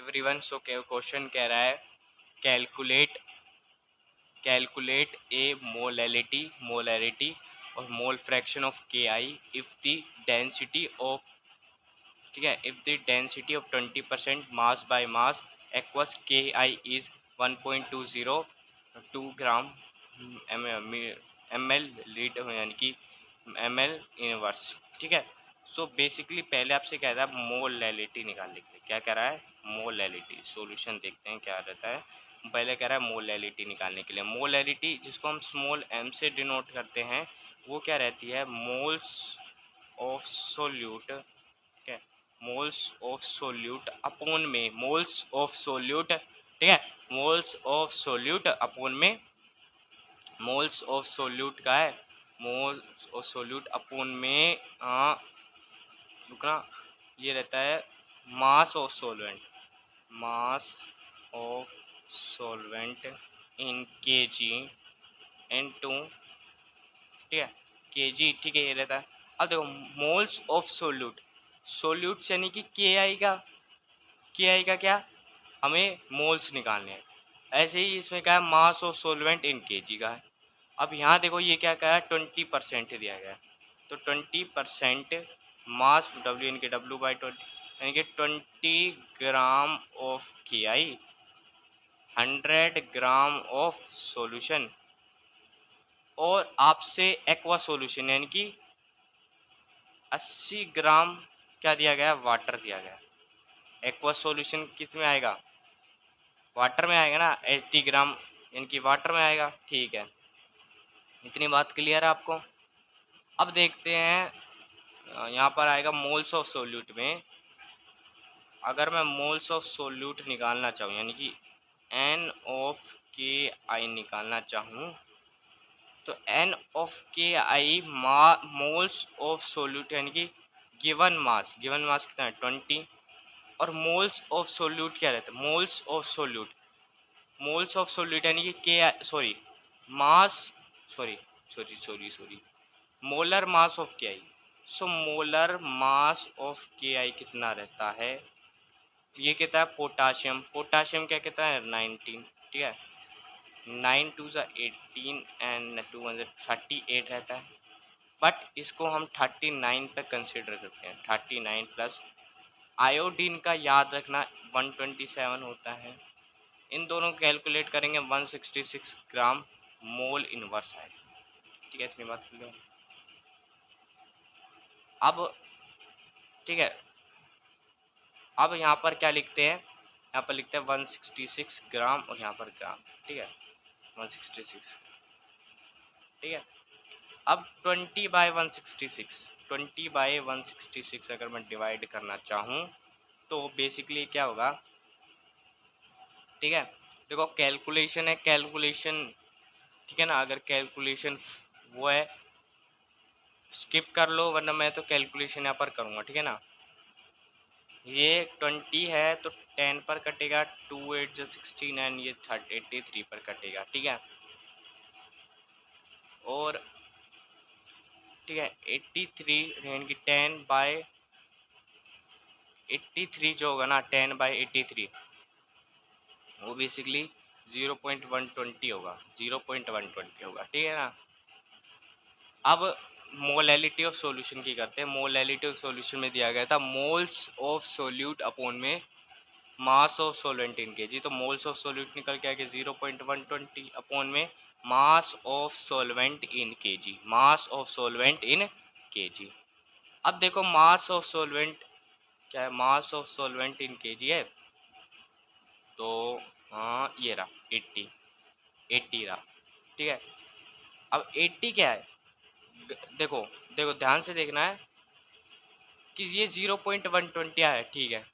Everyone. So question कह रहा है कैलकुलेट ए मोलैरिटी और मोल fraction of K I if the density of, ठीक है, if the density of 20% mass by mass aqueous K I is 1.20 gram M L litre, यानी कि M L inverse. ठीक है। सो बेसिकली पहले आपसे कह रहा है मोलैलिटी निकालने के लिए। क्या कह रहा है? मोलैलिटी। सॉल्यूशन देखते हैं क्या रहता है। पहले कह रहा है मोलैलिटी निकालने के लिए। मोलैलिटी जिसको हम स्मॉल m से डिनोट करते हैं वो क्या रहती है? Moles of solute. ठीक है, मोल्स ऑफ सोल्यूट अपोन में, मोल्स ऑफ सोल्यूट, ठीक है, मोल्स ऑफ सोल्यूट अपोन में, मोल्स ऑफ सोल्यूट का है, मोल्स ऑफ सोल्यूट अपोन में रुकना, ये रहता है mass of solvent, mass of solvent in KG into, ठीक है, केजी। ठीक है, ये रहता है। अब देखो मोल्स ऑफ सोल्यूट, सोल्यूट यानी कि के आई का क्या, हमें मोल्स निकालने हैं। ऐसे ही इसमें क्या है, mass of solvent in KG का है। अब यहाँ देखो ये क्या कहा है, 20% दिया गया है, तो 20% मास डब्ल्यू यानी कि डब्ल्यू बाई 20 यानी कि 20 gram of K I, 100 gram of solution, और आपसे एक्वा सॉल्यूशन यानी कि 80 ग्राम क्या दिया गया, वाटर दिया गया। एक्वा सॉल्यूशन किस में आएगा? वाटर में आएगा ना, 80 ग्राम यानी कि वाटर में आएगा। ठीक है, इतनी बात क्लियर है आपको। अब देखते हैं यहाँ पर आएगा मोल्स ऑफ सोल्यूट में। अगर मैं मोल्स ऑफ सोल्यूट निकालना चाहूँ यानी कि एन ऑफ के आई निकालना चाहूँ, तो N of K I moles of solute यानी कि गिवन मास कितना है 20, और मोल्स ऑफ सोल्यूट क्या रहता है, मोल्स ऑफ सोल्यूट यानी कि के sorry mass sorry molar mass of K I. So molar mass of K आई कितना रहता है, ये कहता है पोटाशियम क्या कहता है 19, ठीक है, 9 2 18 एंड 2 38 रहता है। बट इसको हम 39 पे कंसिडर करते हैं, 39 प्लस आयोडीन का याद रखना 127 होता है। इन दोनों को कैलकुलेट करेंगे 166 ग्राम मोल इनवर्स है। ठीक है, इतनी बात क्लियर। अब ठीक है, अब यहाँ पर क्या लिखते हैं, यहाँ पर लिखते हैं 166 ग्राम और यहाँ पर ग्राम। ठीक है, 166, ठीक है। अब 20/166 अगर मैं डिवाइड करना चाहूँ तो बेसिकली क्या होगा, ठीक है। देखो कैलकुलेशन है, कैलकुलेशन, ठीक है ना, अगर कैलकुलेशन वो है स्किप कर लो, वरना मैं तो कैलकुलेशन यहाँ पर करूँगा। ठीक है ना, ये 20 है तो 10 पर कटेगा, 2 8 जो 16 एंड ये 83 पर कटेगा। ठीक है, और ठीक है 83 यानी कि 10/83 जो होगा ना 10/83 वो बेसिकली 0.120 होगा, 0.120 होगा। ठीक है ना। अब मोलैलिटी ऑफ सॉल्यूशन की करते हैं। मोलैलिटी ऑफ सॉल्यूशन में दिया गया था मोल्स ऑफ सोल्यूट अपॉन में मास ऑफ सोलेंट इन केजी, तो मोल्स ऑफ सोल्यूट निकल के आगे 0.120 अपॉन में mass of solvent in KG, mass of solvent in KG. अब देखो मास ऑफ सोलवेंट क्या है, mass of solvent in KG है, तो हाँ ये रहा 80 रहा। ठीक है, अब 80 क्या है, देखो देखो ध्यान से देखना है कि ये 0.120 है। ठीक है,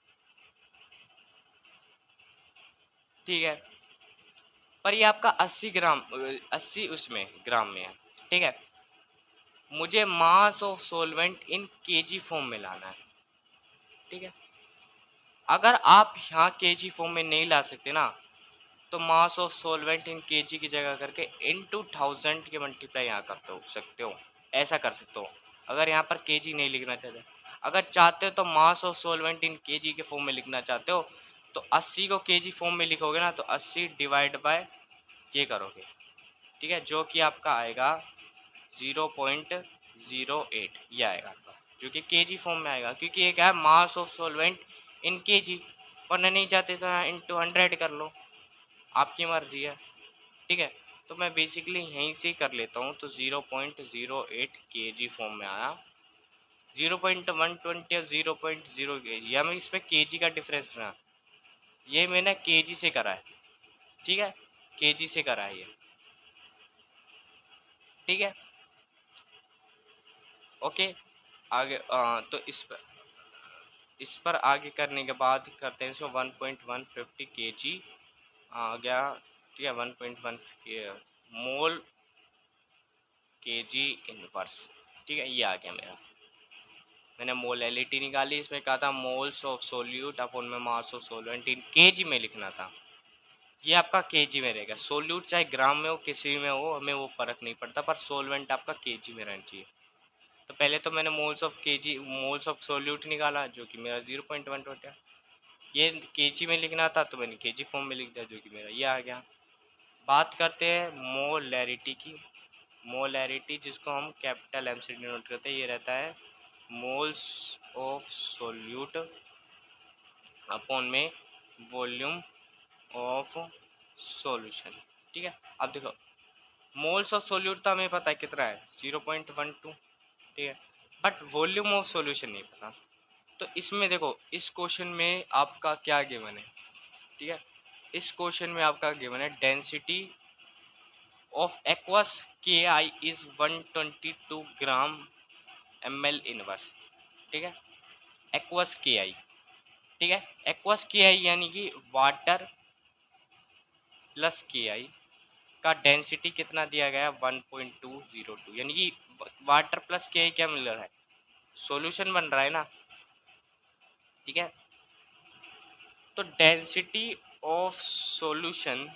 ठीक है, पर ये आपका 80 ग्राम 80 उसमें ग्राम में है। ठीक है, मुझे mass of solvent in KG form में लाना है। ठीक है, अगर आप यहाँ केजी फॉर्म में नहीं ला सकते ना, तो mass of solvent in KG की जगह करके इनटू 1000 के मल्टीप्लाई यहाँ कर सकते हो, ऐसा कर सकते हो। अगर यहाँ पर केजी नहीं लिखना चाहते, अगर चाहते हो तो mass of solvent in KG के फॉर्म में लिखना चाहते हो, तो 80 को केजी फॉर्म में लिखोगे ना तो 80 डिवाइड बाय ये करोगे, ठीक है, जो कि आपका आएगा 0.08 ये आएगा आपका, जो कि केजी फॉर्म में आएगा, क्योंकि ये क्या है mass of solvent in KG. वरना नहीं चाहते तो यहाँ इंटू 100 कर लो, आपकी मर्जी है, ठीक है। तो मैं बेसिकली यहीं से कर लेता हूँ, तो 0.08 केजी फॉर्म में आया, 0.120 और 0.0 या मैं इसमें केजी का डिफरेंस ना, ये मैंने केजी से करा है, ठीक है, केजी से करा है ये, ठीक है, ओके। आगे तो इस पर आगे करने के बाद करते हैं इसको 1.150 केजी आ गया, ठीक है, 1.1 मोल केजी इनवर्स, ठीक है, ये आ गया मेरा। मैंने मोलैलिटी निकाली, इसमें कहा था मोल्स ऑफ सोल्यूट अपॉन में मास ऑफ सोल्वेंट इन केजी में लिखना था, ये आपका केजी में रहेगा। सोल्यूट चाहे ग्राम में हो किसी में हो, हमें वो फर्क नहीं पड़ता, पर सोलवेंट आपका केजी में रहना चाहिए। तो पहले तो मैंने मोल्स ऑफ सोल्यूट निकाला, जो कि मेरा 0.1 है। ये केजी में लिखना था तो मैंने केजी फॉर्म में लिख दिया, जो कि मेरा ये आ गया। बात करते हैं मोलैरिटी की। मोलैरिटी जिसको हम कैपिटल एम से डिनोट करते हैं, ये रहता है मोल्स ऑफ सोल्यूट अपॉन में वॉल्यूम ऑफ सॉल्यूशन, ठीक है। अब देखो मोल्स ऑफ सोल्यूट तो हमें पता है कितना है 0.12, ठीक है, बट वॉल्यूम ऑफ सॉल्यूशन नहीं पता। तो इसमें देखो इस क्वेश्चन में आपका क्या गिवन है, ठीक है, इस क्वेश्चन में आपका गिवन है density of aqueous K I is 122 gram ml inverse, ठीक है, एक्वस के आई, ठीक है, एक्वस के आई यानी कि वाटर प्लस के आई का डेंसिटी कितना दिया गया है 1.202, यानी कि वाटर प्लस के आई क्या मिल रहा है, सॉल्यूशन बन रहा है ना, ठीक है। तो density of solution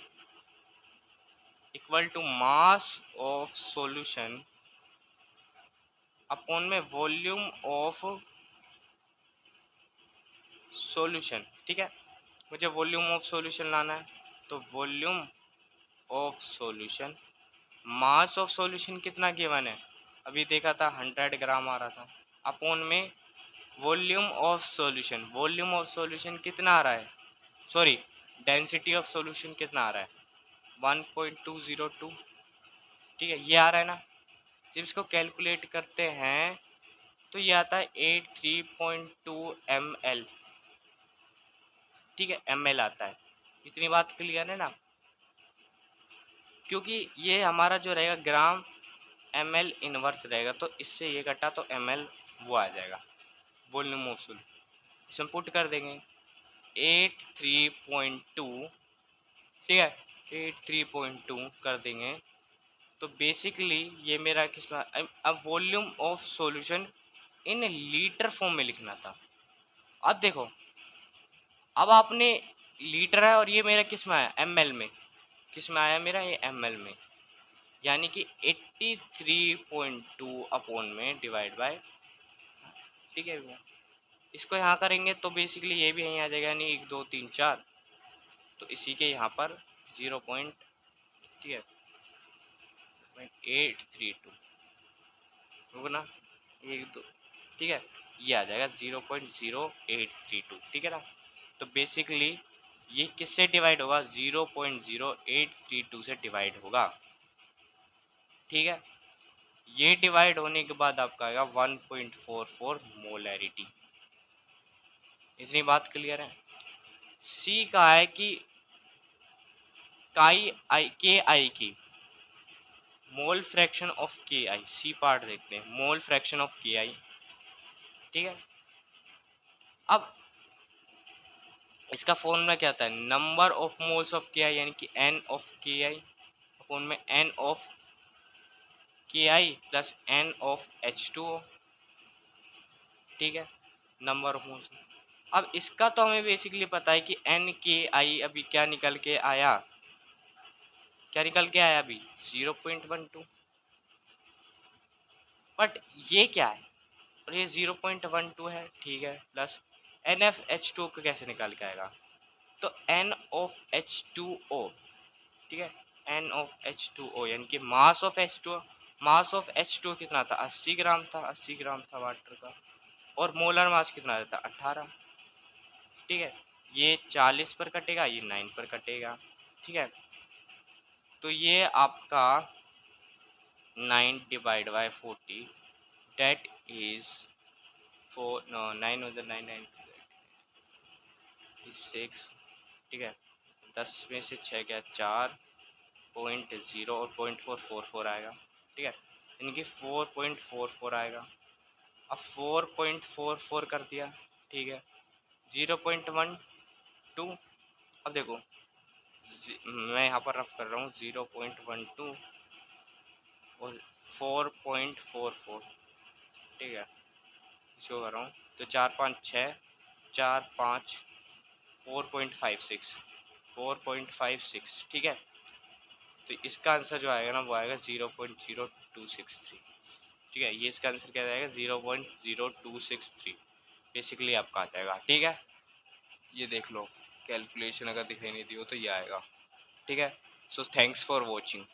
equal to mass of solution upon में वॉल्यूम ऑफ सॉल्यूशन, ठीक है। मुझे वॉल्यूम ऑफ सॉल्यूशन लाना है, तो volume of solution, mass of solution कितना गिवन है, अभी देखा था 100 ग्राम आ रहा था, अपॉन में volume of solution, volume of solution कितना आ रहा है, सॉरी डेंसिटी ऑफ सॉल्यूशन कितना आ रहा है 1.202, ठीक है, ये आ रहा है ना। जब इसको कैलकुलेट करते हैं तो ये आता है 83.2 ml, ठीक है, ml आता है। इतनी बात क्लियर है ना, क्योंकि ये हमारा जो रहेगा ग्राम ml इनवर्स रहेगा, तो इससे ये घटा तो ml वो आ जाएगा वॉल्यूम ऑफ सॉल्यूशन, इसमें पुट कर देंगे 83.2, ठीक है, 83.2 कर देंगे, तो बेसिकली ये मेरा किस में अब volume of solution in litre form में लिखना था। अब देखो अब आपने लीटर है और ये मेरा किस में आया ml में, किस में आया मेरा ये ml में, यानी कि 83.2 अपॉन में डिवाइड बाय, ठीक है भैया, इसको यहाँ करेंगे तो बेसिकली ये भी यहीं आ जाएगा, यानी 1 2 3 4, तो इसी के यहाँ पर 0 पॉइंट, ठीक है 832 रुकना 1 2, ठीक है, ये आ जाएगा 0.0832, ठीक है ना। तो बेसिकली ये किससे डिवाइड होगा 0.0832 से डिवाइड होगा, ठीक है। ये डिवाइड होने के बाद आपका आएगा 1.44 मोलैरिटी। इतनी बात क्लियर है। सी का है कि के आई की मोल fraction of K I, C part देखते हैं, मोल फ्रैक्शन ऑफ के आई, ठीक है। अब इसका फॉर्मूला क्या आता है, number of moles of K आई यानी कि N of K I upon में N of K I plus N of H2O, ठीक है, नंबर ऑफ मोल्स। अब इसका तो हमें बेसिकली पता है कि एन के आई अभी क्या निकल के आया, क्या निकल के आया अभी 0.12, बट ये क्या है, और ये 0.12 है, ठीक है, प्लस NF H2O को कैसे निकाल के आएगा, तो NO, ठीक है, NO यानी कि मास ऑफ H2O कितना था, 80 ग्राम था, 80 ग्राम था वाटर का। और मोलर मास कितना था, 18। ठीक है, ये 40 पर कटेगा, ये 9 पर कटेगा। ठीक है, तो ये आपका 9 डिवाइड बाय 40, डेट इज 4, 9 हो जाए 9 6। ठीक है, 10 में से 6 गया 4.0 और 0.444 आएगा। ठीक है, यानी कि 4.44 आएगा। अब 4.44 कर दिया। ठीक है, 0.12। अब देखो, मैं यहाँ पर रफ कर रहा हूँ, 0.12 और 4.44। ठीक है, इसको कर रहा हूँ तो 4 5 6, 4 5, 4.56, 4.56। ठीक है, तो इसका आंसर जो आएगा ना वो आएगा 0.0263। ठीक है, ये इसका आंसर क्या जाएगा, 0.0263 बेसिकली आपका आ जाएगा। ठीक है, ये देख लो, कैलकुलेशन अगर दिखाई नहीं दी हो तो ये आएगा। ठीक है, सो थैंक्स फॉर वॉचिंग।